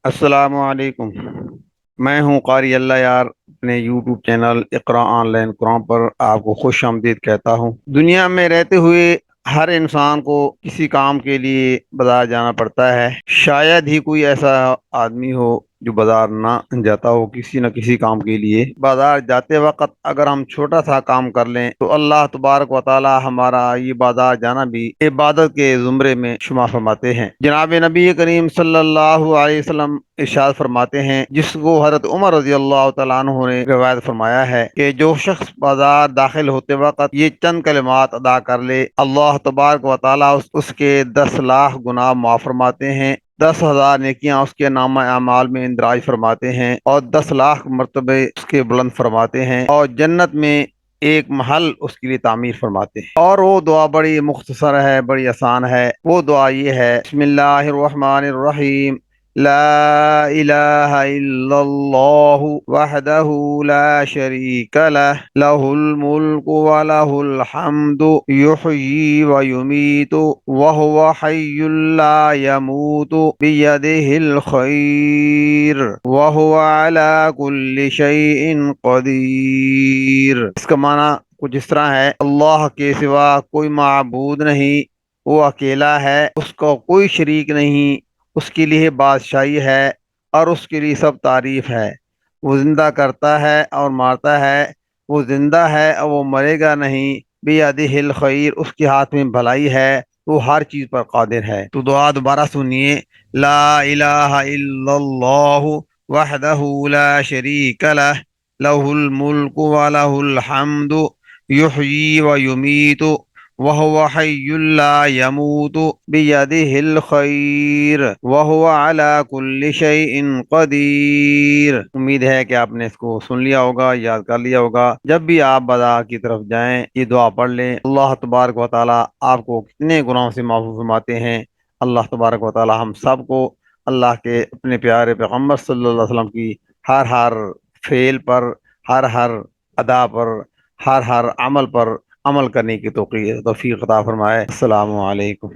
السلام علیکم۔ میں ہوں قاری اللہ یار، اپنے YouTube channel Iqra online قرآن پر آپ کو خوش آمدید کہتا ہوں۔ دنیا میں رہتے ہوئے ہر انسان کو کسی کام کے لیے بازار جانا پڑتا ہے۔ شاید ہی کوئی ایسا آدمی ہو جو بازار نہ جاتا ہو کسی نہ کسی کام کے لیے۔ بازار جاتے وقت اگر ہم چھوٹا سا کام کر لیں تو اللہ تبارک و تعالی ہمارا یہ بازار جانا بھی عبادت کے زمرے میں شمار فرماتے ہیں۔ جناب نبی کریم صلی اللہ علیہ وسلم ارشاد فرماتے ہیں، جس کو حضرت عمر رضی اللہ تعالیٰ عنہ نے روایت فرمایا ہے کہ جو شخص بازار داخل ہوتے وقت یہ چند کلمات ادا کر لے، اللہ تبارک و تعالیٰ اس کے 10 لاکھ گناہ معاف فرماتے ہیں، 10,000 نیکیاں اس کے نامہ اعمال میں اندراج فرماتے ہیں، اور 10 لاکھ مرتبے اس کے بلند فرماتے ہیں، اور جنت میں ایک محل اس کے لیے تعمیر فرماتے ہیں۔ اور وہ دعا بڑی مختصر ہے، بڑی آسان ہے۔ وہ دعا یہ ہے: بسم اللہ الرحمن الرحیم، لا الہ الا اللہ وحدہ لا شریک لہ، لہ الملک ولہ الحمد، یحیی ویمیت وہو حی لا یموت، بیدہ الخیر وہو علی کل شیء قدیر۔ اس کا معنی کچھ اس طرح ہے: اللہ کے سوا کوئی معبود نہیں، وہ اکیلا ہے، اس کو کوئی شریک نہیں، اس کے لیے بادشاہی ہے اور اس کے لیے سب تعریف ہے۔ وہ زندہ کرتا ہے اور مارتا ہے، وہ زندہ ہے اور وہ مرے گا نہیں، بیدہ الخیر، اس کے ہاتھ میں بھلائی ہے، وہ ہر چیز پر قادر ہے۔ تو دعا دوبارہ سنیے: لا الہ الا اللہ وحدہ لا شریک لہ، لہ الملک ولہ الحمد، یحیی ویمیت وہو حی لا یموت، بیدہ الخیر وہو علی کل شیء قدیر۔ امید ہے کہ آپ نے اس کو سن لیا ہوگا، یاد کر لیا ہوگا۔ جب بھی آپ بازار کی طرف جائیں یہ دعا پڑھ لیں۔ اللہ تبارک و تعالی آپ کو کتنے گناہوں سے معفو فرماتے ہیں۔ اللہ تبارک و تعالی ہم سب کو اللہ کے اپنے پیارے پیغمبر صلی اللہ علیہ وسلم کی ہر فعل پر، ہر ادا پر، ہر عمل پر عمل کرنے کی توفیق عطا فرمائے۔ السلام علیکم۔